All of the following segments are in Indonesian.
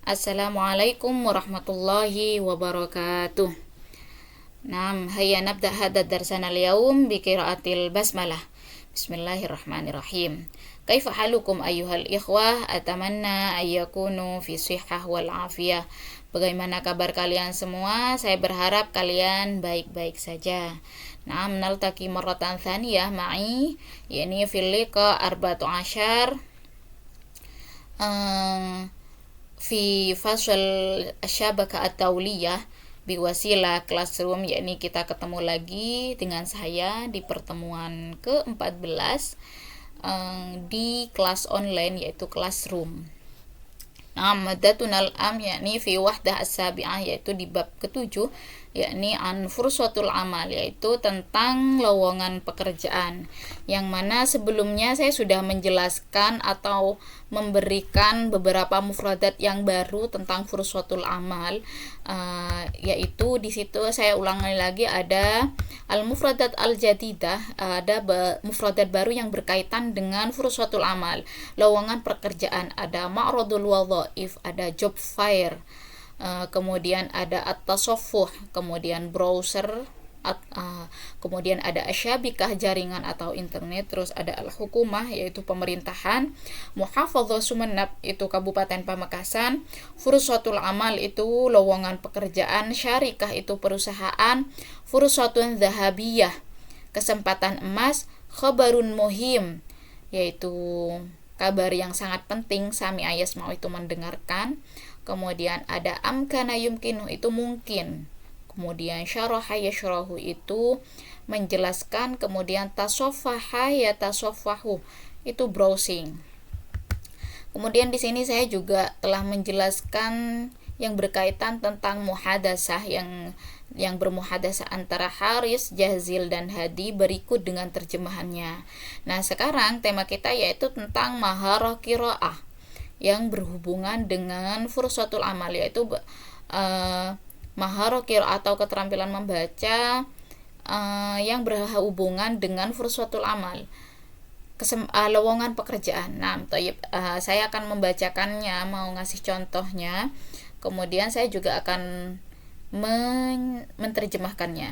Assalamualaikum warahmatullahi wabarakatuh. Hayya nabda hadha darsana al-yawm bi qiraatil basmalah. Bismillahirrahmanirrahim. Kaifa halukum ayyuhal ikhwah? Atamanna ayyakunu fi sihhah wal afiyah. Bagaimana kabar kalian semua? Saya berharap kalian baik-baik saja. Naltaqi marratan thaniyah ma'i, yani fil liqa 14 fi fasal syabaka at-tauliyah biwasilah classroom, yakni kita ketemu lagi dengan saya di pertemuan ke-14 di kelas online yaitu classroom. Madatunal am yakni fi wahdah as-sabi'ah, yaitu di bab ke-7, yakni an fursatul amal, yaitu tentang lowongan pekerjaan, yang mana sebelumnya saya sudah menjelaskan atau memberikan beberapa mufradat yang baru tentang fursatul amal, yaitu di situ saya ulangi lagi ada al-mufradat al-jadidah, ada mufradat baru yang berkaitan dengan fursatul amal, lowongan pekerjaan, ada ma'radul wadhaif, ada job fair, kemudian ada at-tasaffuh, kemudian browser, kemudian ada asyabikah, jaringan atau internet, terus ada al-hukumah yaitu pemerintahan, muhafadzah Sumeneb itu Kabupaten Pamekasan, fursatul amal itu lowongan pekerjaan, syarikah itu perusahaan, fursatun zahabiyah kesempatan emas, khabarun muhim yaitu kabar yang sangat penting, sami ayas mau itu mendengarkan. Kemudian ada amkana yumkinu itu mungkin, kemudian syaraha yashrahu itu menjelaskan, kemudian tasaffaha yatasaffahu itu browsing. Kemudian di sini saya juga telah menjelaskan yang berkaitan tentang muhadasah, yang bermuhadasah antara Haris, Jazil dan Hadi, berikut dengan terjemahannya. Nah, sekarang tema kita yaitu tentang maharah qiraah yang berhubungan dengan fursatul amal, yaitu maharah qiraah atau keterampilan membaca yang berhubungan dengan fursatul amal, lowongan pekerjaan. Saya akan membacakannya, mau ngasih contohnya, kemudian saya juga akan menerjemahkannya.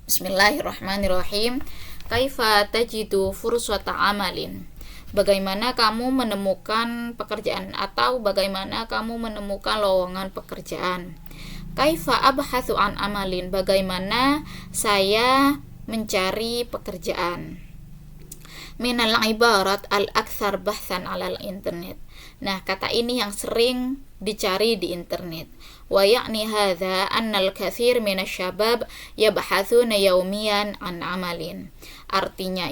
Bismillahirrahmanirrahim. Kaifa tajidu fursata amalin? Bagaimana kamu menemukan pekerjaan, atau bagaimana kamu menemukan lowongan pekerjaan? Kaifa abhatsu an amalin? Bagaimana saya mencari pekerjaan? Minal ibarat al-aktsar bahsan alal internet. Nah, kata ini yang sering dicari di internet. Wa ya'ni hadza annal katsir minasyabab yabhatsuna yaumiyan an amalin. Artinya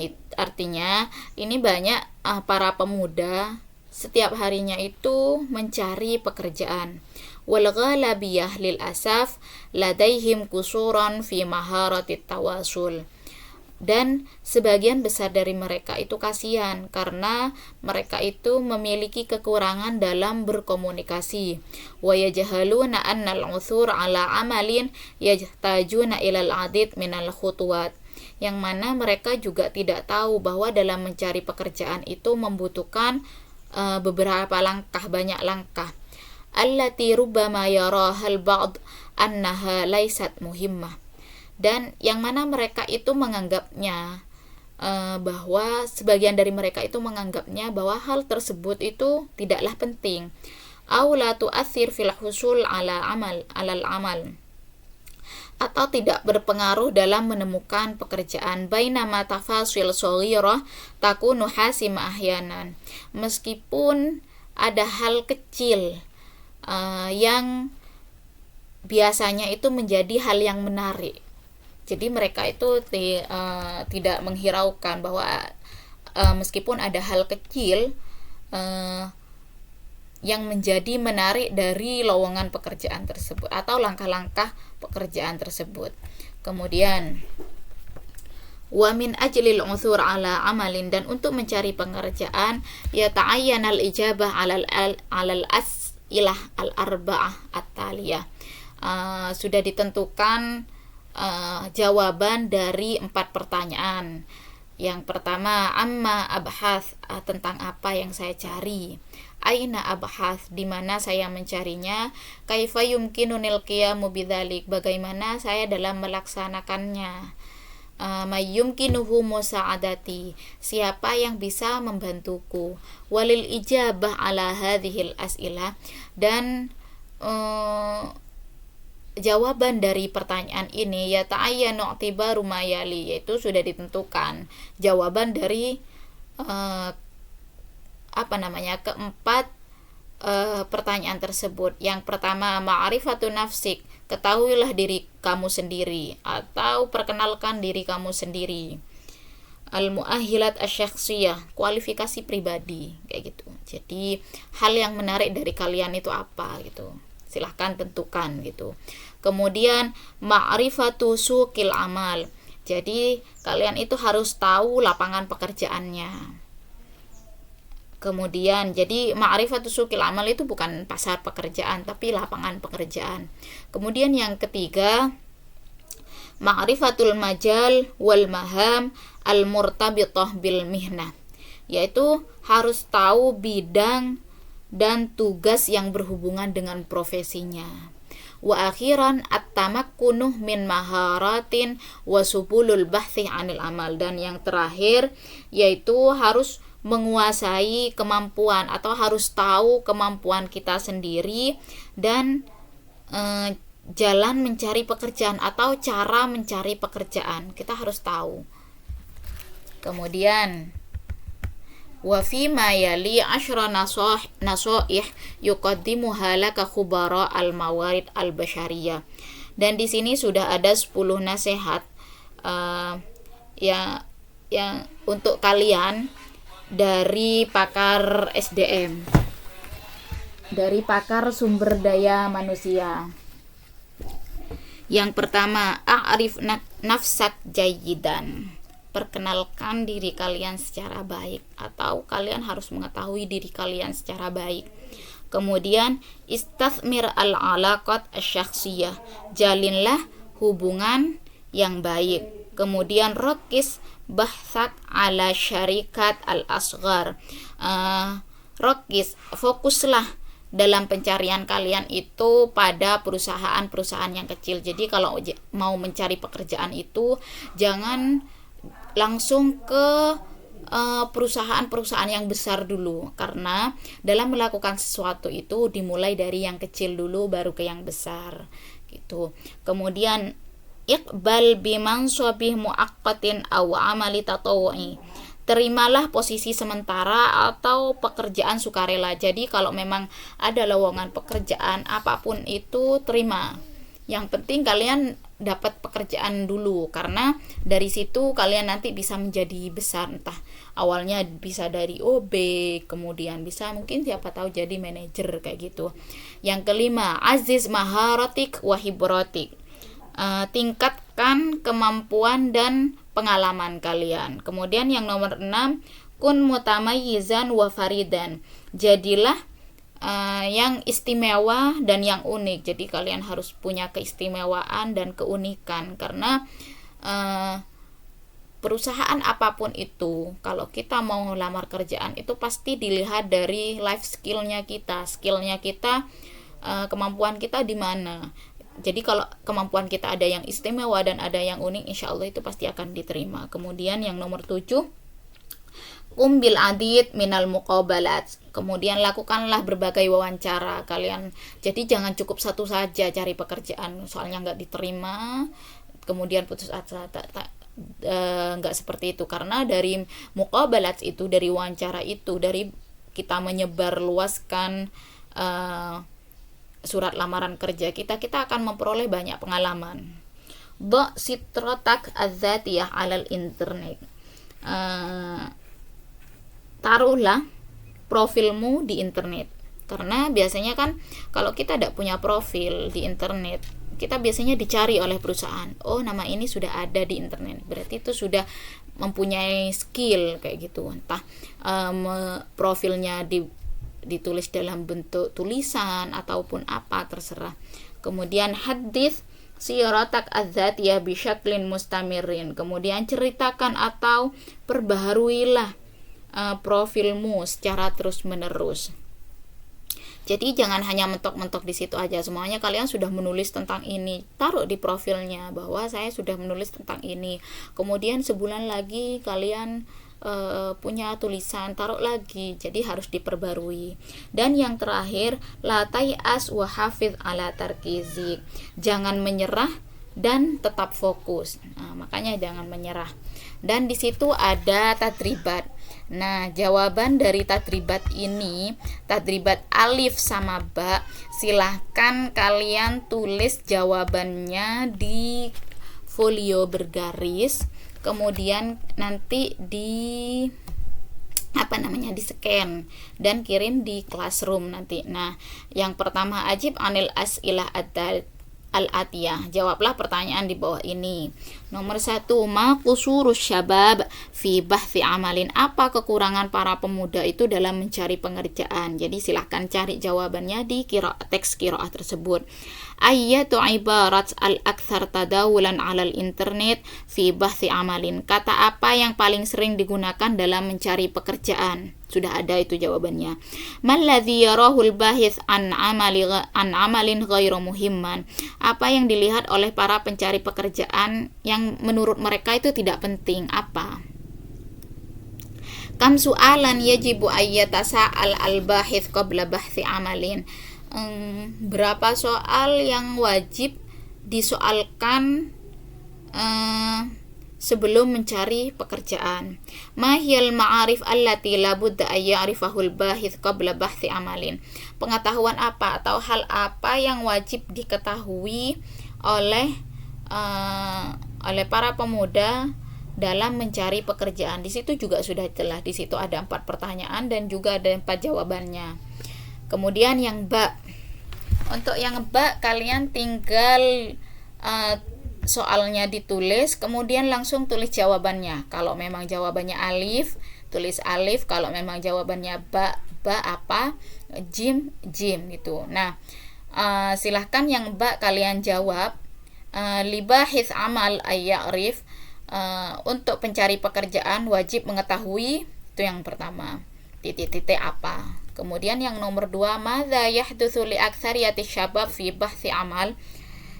ini banyak para pemuda setiap harinya itu mencari pekerjaan. Wal ghalabiyah lil asaf ladaihim kusuran fi maharatit tawasul. Dan sebagian besar dari mereka itu kasihan karena mereka itu memiliki kekurangan dalam berkomunikasi. Wa yajhaluna annal uthur ala amalin yahtajuna ilal adid minal khutuwat, yang mana mereka juga tidak tahu bahwa dalam mencari pekerjaan itu membutuhkan beberapa langkah, banyak langkah. Allati rubbama yarahal ba'd annaha laysat muhimmah, dan yang mana mereka itu menganggapnya bahwa sebagian dari mereka itu menganggapnya bahwa hal tersebut itu tidaklah penting. Aw la tu'athir fil husul alal amal, atau tidak berpengaruh dalam menemukan pekerjaan. Bainama tafasil shaghirah takunu hasima ahyanan. Meskipun ada hal kecil yang biasanya itu menjadi hal yang menarik. Jadi mereka itu tidak menghiraukan bahwa meskipun ada hal kecil yang menjadi menarik dari lowongan pekerjaan tersebut atau langkah-langkah pekerjaan tersebut. Kemudian wa min ajlil uthur ala amalin, dan untuk mencari pekerjaan ya ta'ayyanal ijabah alal as'ilah al-arba'ah at-taliyah. Sudah ditentukan jawaban dari 4 pertanyaan, Yang pertama, amma abhath, tentang apa yang saya cari. Aina abhath, di mana saya mencarinya. Kaifa yumkinunil qiyamu bidzalik, bagaimana saya dalam melaksanakannya. Mayyumkinuhu musa'adati, siapa yang bisa membantuku. Walil ijabah ala hadhil as'ilah, dan jawaban dari pertanyaan ini ya ta'ayyanu i'tibaru ma yali, yaitu sudah ditentukan jawaban dari keempat pertanyaan tersebut. Yang pertama, ma'rifatu nafsik, ketahuilah diri kamu sendiri atau perkenalkan diri kamu sendiri. Al-mu'ahilat asyakhsiyah, kualifikasi pribadi, kayak gitu. Jadi hal yang menarik dari kalian itu apa gitu, silahkan tentukan gitu. Kemudian ma'rifatu suqil amal, jadi kalian itu harus tahu lapangan pekerjaannya. Kemudian jadi ma'rifatu suqil amal itu bukan pasar pekerjaan tapi lapangan pekerjaan. Kemudian yang ketiga, ma'rifatul majal wal maham al murtabithah bil mihnah, yaitu harus tahu bidang dan tugas yang berhubungan dengan profesinya. Wa akhiran at-tamakkunu min maharatin wa subulul bahthi 'anil amal, dan yang terakhir yaitu harus menguasai kemampuan atau harus tahu kemampuan kita sendiri dan jalan mencari pekerjaan atau cara mencari pekerjaan kita harus tahu. Kemudian wa fi ma yali 10 nasoih yuqaddimuha laka khubara al-mawarid al-basyariyah. Dan di sini sudah ada 10 nasihat yang untuk kalian dari pakar SDM, dari pakar sumber daya manusia. Yang pertama, a'rif nafsak jayyidan, perkenalkan diri kalian secara baik, atau kalian harus mengetahui diri kalian secara baik. Kemudian istathmir al-alaqat asyakhsiyah, jalinlah hubungan yang baik. Kemudian rokis bahsak ala syarikat al-asghar, rokis, fokuslah dalam pencarian kalian itu pada perusahaan-perusahaan yang kecil. Jadi kalau mau mencari pekerjaan itu jangan langsung ke perusahaan-perusahaan yang besar dulu, karena dalam melakukan sesuatu itu dimulai dari yang kecil dulu baru ke yang besar gitu. Kemudian iqbal bimansabih muaqqatin aw amali tatawwu'i, terimalah posisi sementara atau pekerjaan sukarela. Jadi kalau memang ada lowongan pekerjaan apapun itu terima. Yang penting kalian dapat pekerjaan dulu, karena dari situ kalian nanti bisa menjadi besar. Entah awalnya bisa dari OB, kemudian bisa mungkin siapa tahu jadi manajer kayak gitu. Yang kelima, aziz maharatik wa hibratik, tingkatkan kemampuan dan pengalaman kalian. Kemudian yang nomor 6, kun mutamayyizan wa faridan, jadilah yang istimewa dan yang unik. Jadi kalian harus punya keistimewaan dan keunikan, karena perusahaan apapun itu kalau kita mau melamar kerjaan itu pasti dilihat dari life skillnya kita, kemampuan kita di mana. Jadi kalau kemampuan kita ada yang istimewa dan ada yang unik, insya Allah itu pasti akan diterima. Kemudian yang nomor 7, bil adid minal muqabalat, kemudian lakukanlah berbagai wawancara kalian. Jadi jangan cukup satu saja cari pekerjaan soalnya nggak diterima kemudian putus asa, nggak seperti itu. Karena dari muqabalat itu, dari wawancara itu, dari kita menyebar luaskan surat lamaran kerja kita akan memperoleh banyak pengalaman. Sitratak adzatiyah alal internet, taruhlah profilmu di internet. Karena biasanya kan kalau kita tidak punya profil di internet, kita biasanya dicari oleh perusahaan. Oh, nama ini sudah ada di internet, berarti itu sudah mempunyai skill kayak gitu. Entah profilnya ditulis dalam bentuk tulisan ataupun apa, terserah. Kemudian hadits siratak adzatiyah bisyaklin mustamirin. Kemudian ceritakan atau perbaharuilah profilmu secara terus-menerus. Jadi jangan hanya mentok-mentok di situ aja. Semuanya kalian sudah menulis tentang ini, taruh di profilnya bahwa saya sudah menulis tentang ini. Kemudian sebulan lagi kalian punya tulisan, taruh lagi. Jadi harus diperbarui. Dan yang terakhir, la tay'as wa hafidh ala tarkizik. Jangan menyerah dan tetap fokus. Nah, makanya jangan menyerah. Dan di situ ada tadribat. Nah, jawaban dari tadribat ini, tadribat alif sama ba, silahkan kalian tulis jawabannya di folio bergaris, kemudian nanti di di scan dan kirim di classroom nanti. Nah, yang pertama, ajib anil as'ilah al-atiyah, jawablah pertanyaan di bawah ini. Nomor 1, ma qusurus syabab fi bahthi amalin, apa kekurangan para pemuda itu dalam mencari pengerjaan. Jadi silahkan cari jawabannya di teks qiraah tersebut. Ayyatu ibarat al-akthar tadawulan alal internet fi bahthi amalin, kata apa yang paling sering digunakan dalam mencari pekerjaan. Sudah ada itu jawabannya. Malladhi yarahul bahith an amalin ghairu muhimman, apa yang dilihat oleh para pencari pekerjaan yang menurut mereka itu tidak penting. Apa? Kam su'alan yajibu ayyatasa'al al-bahith qabla bahthi amalin, berapa soal yang wajib disoalkan sebelum mencari pekerjaan. Mahiyal ma'arif allati labudda ayya'rifahul bahith qabla bahthi amalin, pengetahuan apa atau hal apa yang wajib diketahui oleh para pemuda dalam mencari pekerjaan. Di situ juga sudah jelas, di situ ada 4 pertanyaan dan juga ada 4 jawabannya. Kemudian yang ba, untuk yang ba kalian tinggal soalnya ditulis, kemudian langsung tulis jawabannya. Kalau memang jawabannya alif, tulis alif. Kalau memang jawabannya ba apa, jim gitu. Nah, silahkan yang ba kalian jawab. Libahith amal ayya'rif, untuk pencari pekerjaan wajib mengetahui, itu yang pertama, titik-titik apa. Kemudian yang nomor 2, madza yahdutsu li aktsariyati syabab fi bahthi amal,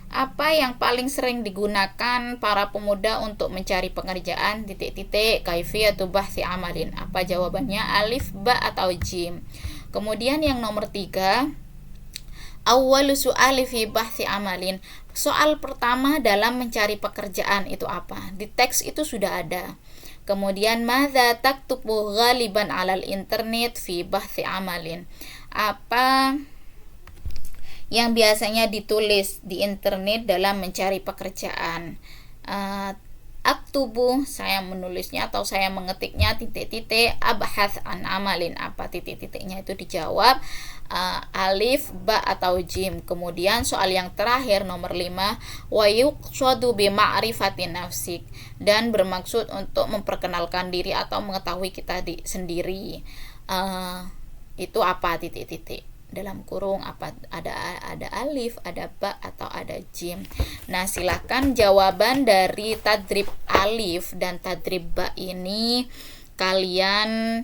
apa yang paling sering digunakan para pemuda untuk mencari pekerjaan, titik-titik, kaifiyatu bahthi amalin, apa jawabannya, alif, ba atau jim. Kemudian yang nomor 3, awwalu su'ali fi bahthi amalin, soal pertama dalam mencari pekerjaan itu apa? Di teks itu sudah ada. Kemudian madza taktubu ghaliban 'alal internet fi bahthi amalin, apa yang biasanya ditulis di internet dalam mencari pekerjaan. Aktubu, saya menulisnya atau saya mengetiknya, titik-titik, abhath an amalin, apa titik-titiknya itu dijawab, alif, ba atau jim. Kemudian soal yang terakhir nomor 5, wa yuqsadu bi ma'rifati nafsik, dan bermaksud untuk memperkenalkan diri atau mengetahui kita sendiri. Itu apa, titik-titik, dalam kurung apa, ada alif, ada ba atau ada jim. Nah, silakan jawaban dari tadrib alif dan tadrib ba ini kalian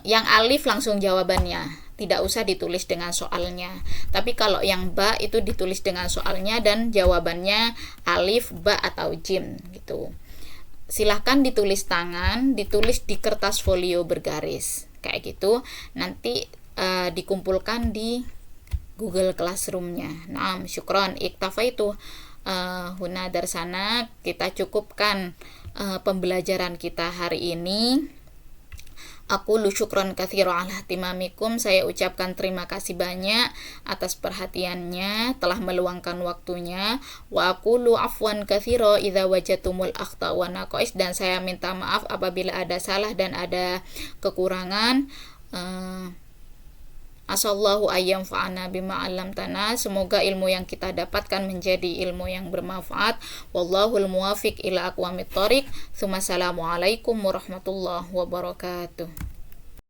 yang alif langsung jawabannya, tidak usah ditulis dengan soalnya. Tapi kalau yang ba itu ditulis dengan soalnya dan jawabannya alif, ba atau jim gitu. Silahkan ditulis tangan, ditulis di kertas folio bergaris kayak gitu. Nanti dikumpulkan di Google Classroom-nya. Naam, syukron, iktafaitu huna darsana, kita cukupkan pembelajaran kita hari ini. Aku syukron katsira ala timamikum, saya ucapkan terima kasih banyak atas perhatiannya, telah meluangkan waktunya. Wa aqulu afwan katsira idza wajadtumul akhta wa naqais, dan saya minta maaf apabila ada salah dan ada kekurangan. Asallahu ayyam fa'ana bima 'allamtana, semoga ilmu yang kita dapatkan menjadi ilmu yang bermanfaat. Wallahul muwafiq ila aqwamit thoriq. Assalamualaikum warahmatullahi wabarakatuh.